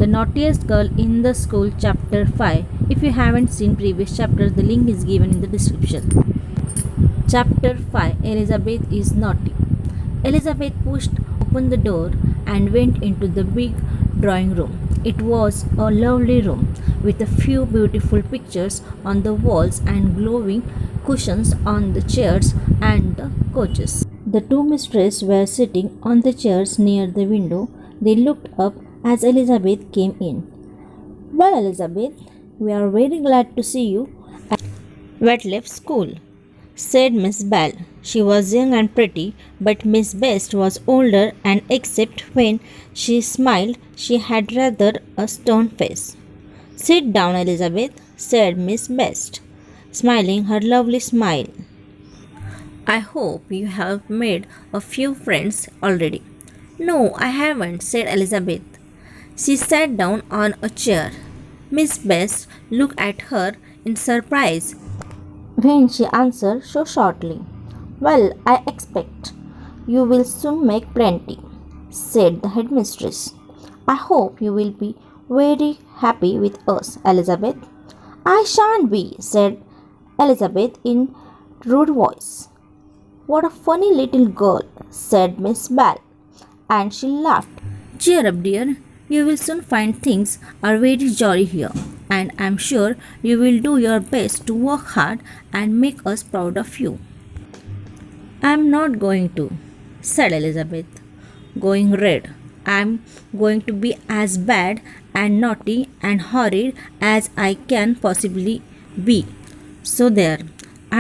The Naughtiest Girl in the School, Chapter 5. If you haven't seen previous chapters, the link is given in the description. Chapter 5. Elizabeth is naughty. Elizabeth pushed open the door and went into the big drawing room. It was a lovely room with a few beautiful pictures on the walls and glowing cushions on the chairs and the couches. The two mistresses were sitting on the chairs near the window. They looked up as Elizabeth came in. "Well, Elizabeth, we are very glad to see you at Whitleaf School," said Miss Bell. She was young and pretty, but Miss Best was older, and except when she smiled, she had rather a stern face. "Sit down, Elizabeth," said Miss Best, smiling her lovely smile. "I hope you have made a few friends already." "No, I haven't," said Elizabeth. She sat down on a chair. Miss Best looked at her in surprise when she answered so shortly. "Well, I expect you will soon make plenty," said the headmistress. "I hope you will be very happy with us, Elizabeth." "I shan't be," said Elizabeth in rude voice. "What a funny little girl," said Miss Bell, and she laughed. "Cheer up, dear. You will soon find things are very jolly here, and I'm sure you will do your best to work hard and make us proud of you." "I'm not going to," said Elizabeth, going red. "I'm going to be as bad and naughty and horrid as I can possibly be. So there.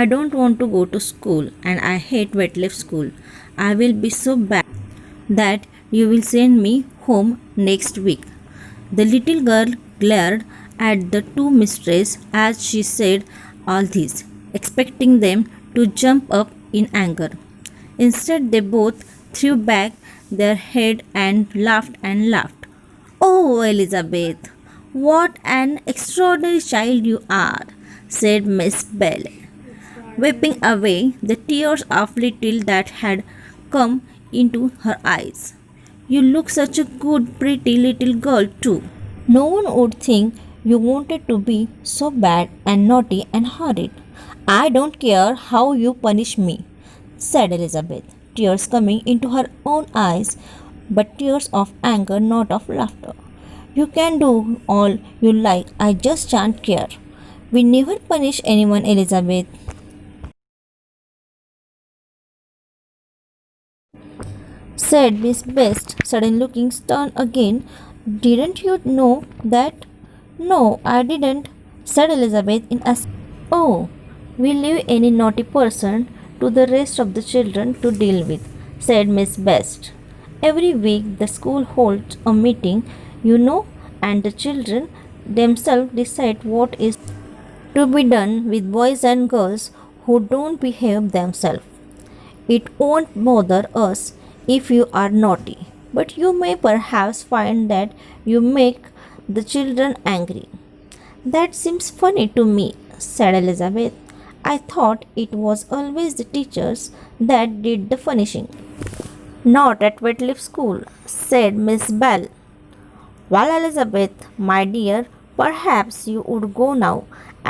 I don't want to go to school, and I hate Whitleaf School. I will be so bad that you will send me home next week." The little girl glared at the two mistresses as she said all this, expecting them to jump up in anger. Instead, they both threw back their head and laughed. "Oh, Elizabeth, what an extraordinary child you are," said Miss Bell, wiping away the tears of little that had come into her eyes. "You look such a good, pretty little girl, too. No one would think you wanted to be so bad and naughty and horrid." "I don't care how you punish me," said Elizabeth, tears coming into her own eyes, but tears of anger, not of laughter. "You can do all you like. I just shan't care." "We never punish anyone, Elizabeth," said Miss Best, suddenly looking stern again. "Didn't you know that?" "No, I didn't," said Elizabeth in "Oh, we leave any naughty person to the rest of the children to deal with," said Miss Best. "Every week the school holds a meeting, you know, and the children themselves decide what is to be done with boys and girls who don't behave themselves. It won't bother us if you are naughty, but you may perhaps find that you make the children angry." "That seems funny to me," said Elizabeth. "I thought it was always the teachers that did the punishing." "Not at Whitleaf School," said Miss Bell. "Well, Elizabeth, my dear, perhaps you would go now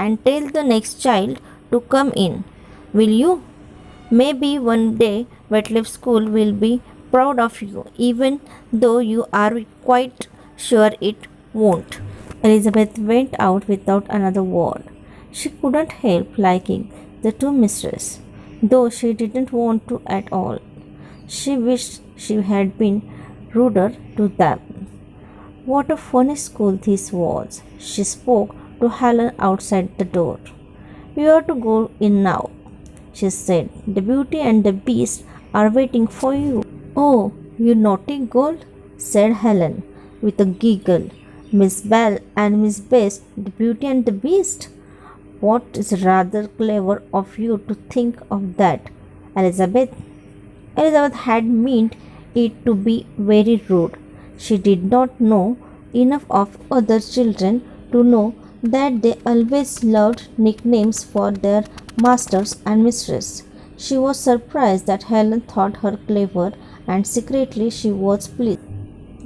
and tell the next child to come in, will you? Maybe one day Whitleaf School will be proud of you, even though you are quite sure it won't." Elizabeth went out without another word. She couldn't help liking the two mistresses, though she didn't want to at all. She wished she had been ruder to them. What a funny school this was. She spoke to Helen outside the door. "We are to go in now," she said. "The Beauty and the Beast are waiting for you." "Oh, you naughty girl," said Helen with a giggle. "Miss Bell and Miss Best, the Beauty and the Beast? What is rather clever of you to think of that, Elizabeth." Elizabeth had meant it to be very rude. She did not know enough of other children to know that they always loved nicknames for their masters and mistresses. She was surprised that Helen thought her clever, and secretly she was pleased.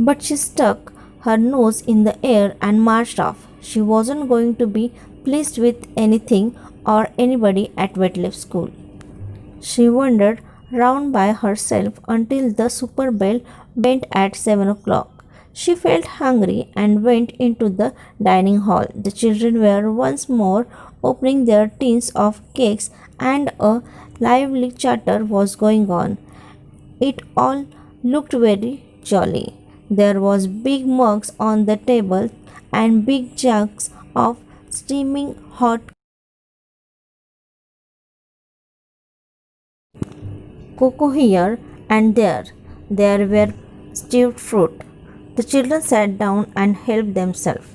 But she stuck her nose in the air and marched off. She wasn't going to be pleased with anything or anybody at Wetliff School. She wandered round by herself until the super bell went at 7 o'clock. She felt hungry and went into the dining hall. The children were once more opening their tins of cakes and a lively chatter was going on. It all looked very jolly. There was big mugs on the table and big jugs of steaming hot cocoa here and there. There were stewed fruit. The children sat down and helped themselves.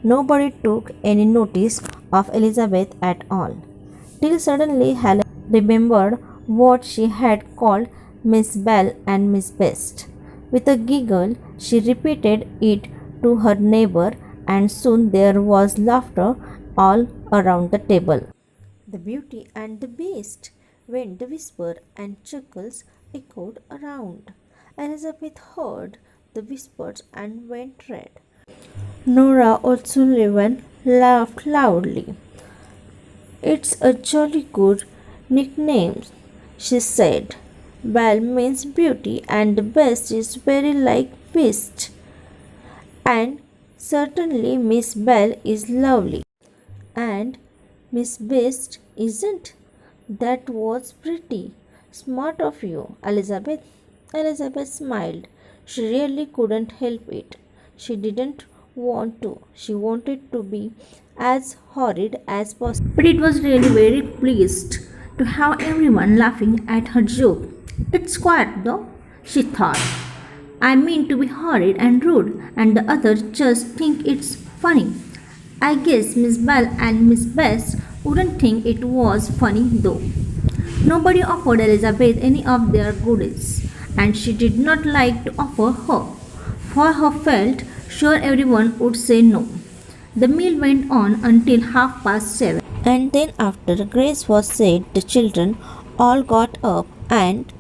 Nobody took any notice of Elizabeth at all, till suddenly Helen remembered what she had called Miss Bell and Miss Best. With a giggle, she repeated it to her neighbor, and soon there was laughter all around the table. The Beauty and the Beast, went the whisper, and chuckles echoed around. Elizabeth heard the whispers and went red. Nora O'Sullivan laughed loudly. It's a jolly good nickname, she said. Belle means beauty, and the best is very like beast. And certainly Miss Belle is lovely. And Miss Beast isn't. That was pretty smart of you, Elizabeth. Elizabeth smiled. She really couldn't help it. She didn't want to. She wanted to be as horrid as possible. But it was really very pleased to have everyone laughing at her joke. It's quiet though, she thought. I mean to be horrid and rude, and the others just think it's funny. I guess Miss Bell and Miss Best wouldn't think it was funny though. Nobody offered Elizabeth any of their goodies, and she did not like to offer her, for her felt sure everyone would say no. The meal went on until 7:30, and then after grace was said, the children all got up and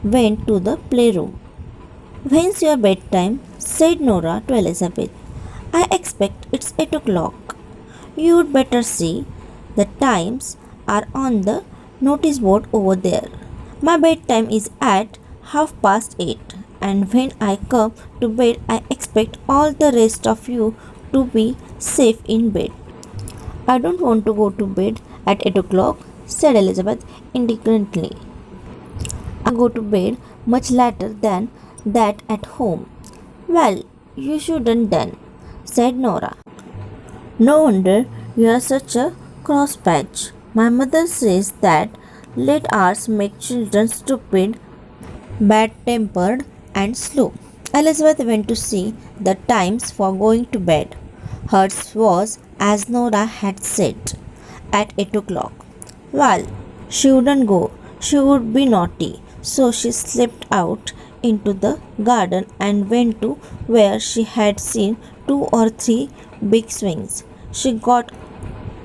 went to the playroom. When's your bedtime? Said Nora to Elizabeth. I expect it's 8 o'clock. You'd better see. The times are on the notice board over there. My bedtime is at 8:30, and when I come to bed, I expect all the rest of you to be safe in bed. I don't want to go to bed at 8 o'clock, said Elizabeth indignantly. I go to bed much later than that at home. Well, you shouldn't then, said Nora. No wonder you are such a cross patch. My mother says that late hours make children stupid, bad tempered, and slow. Elizabeth went to see the times for going to bed. Hers was, as Nora had said, at 8 o'clock. Well, she wouldn't go. She would be naughty. So she slipped out into the garden and went to where she had seen 2 or 3 big swings. She got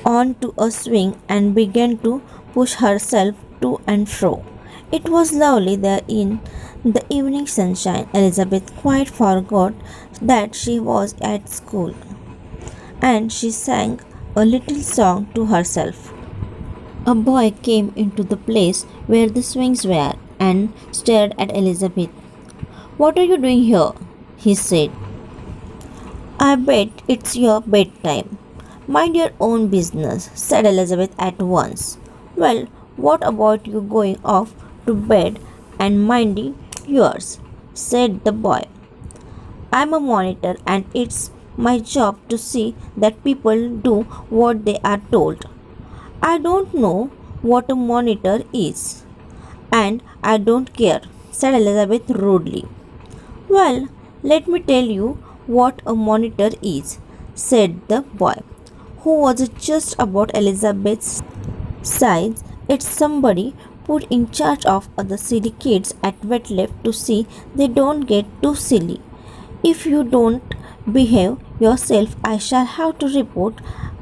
onto a swing and began to push herself to and fro. It was lovely there in the evening sunshine. Elizabeth quite forgot that she was at school, and she sang a little song to herself. A boy came into the place where the swings were and stared at Elizabeth. What are you doing here? He said. I bet it's your bedtime. Mind your own business, said Elizabeth at once. Well, what about you going off to bed and minding yours? Said the boy. I'm a monitor, and it's my job to see that people do what they are told. I don't know what a monitor is, and I don't care, said Elizabeth rudely. Well, let me tell you what a monitor is, said the boy, who was just about Elizabeth's size. It's somebody put in charge of other silly kids at Wetliff to see they don't get too silly. If you don't behave yourself, I shall have to report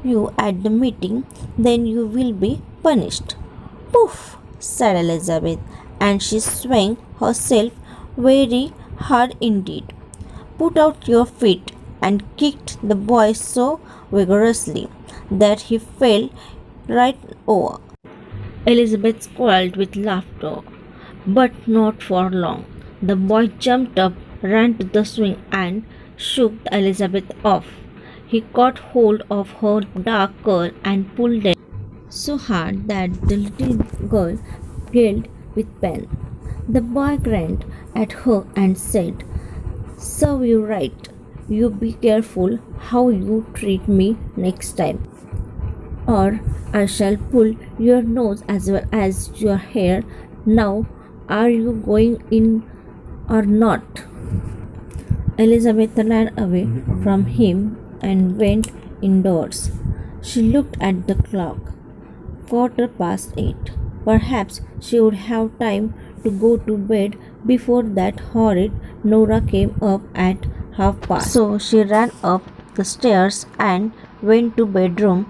you at the meeting. Then you will be punished. Poof, said Elizabeth, and she swung herself very hard indeed. Put out your feet, and kicked the boy so vigorously that he fell right over. Elizabeth squealed with laughter, but not for long. The boy jumped up, ran to the swing, and shook Elizabeth off. He caught hold of her dark curl and pulled it so hard that the little girl yelled with pain. The boy grinned at her and said, "Serve you right. You be careful how you treat me next time, or I shall pull your nose as well as your hair. Now, are you going in or not?" Elizabeth ran away from him and went indoors. She looked at the clock. 8:15. Perhaps she would have time to go to bed before that horrid Nora came up at half past. So she ran up the stairs and went to bedroom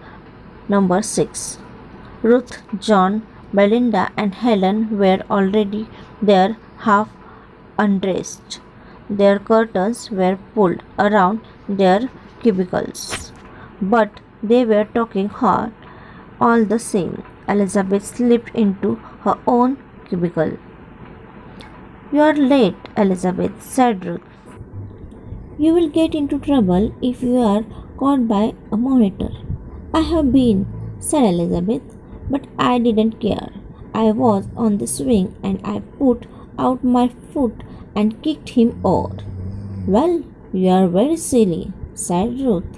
number 6. Ruth, John, Belinda, and Helen were already there, half undressed. Their curtains were pulled around their cubicles, but they were talking hard all the same. Elizabeth slipped into her own cubicle. "You are late, Elizabeth," said Ruth. "You will get into trouble if you are caught by a monitor." "I have been," said Elizabeth, "but I didn't care. I was on the swing and I put out my foot and kicked him over." "Well, you are very silly," said Ruth.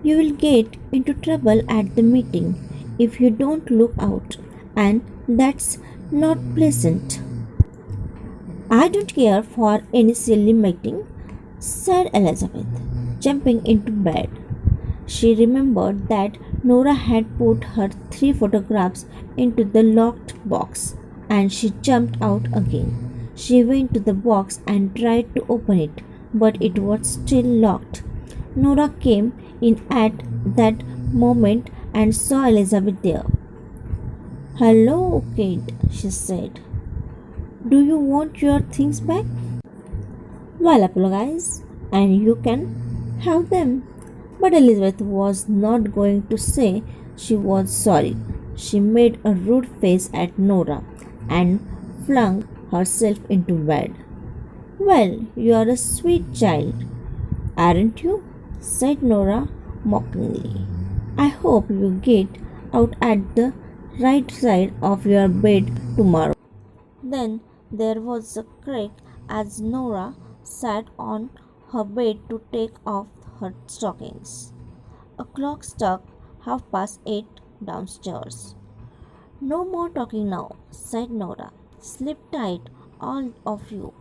"You will get into trouble at the meeting if you don't look out, and that's not pleasant." "I don't care for any silly meeting," said Elizabeth, jumping into bed. She remembered that Nora had put her 3 photographs into the locked box, and she jumped out again. She went to the box and tried to open it, but it was still locked. Nora came in at that moment and saw Elizabeth there. "Hello, kid," she said. "Do you want your things back?" "Well, apologize, and you can have them." But Elizabeth was not going to say she was sorry. She made a rude face at Nora and flung herself into bed. "Well, you are a sweet child, aren't you?" said Nora mockingly. "I hope you get out at the right side of your bed tomorrow." Then there was a creak as Nora sat on her bed to take off her stockings. A clock struck 8:30 downstairs. "No more talking now," said Nora. "Sleep tight, all of you.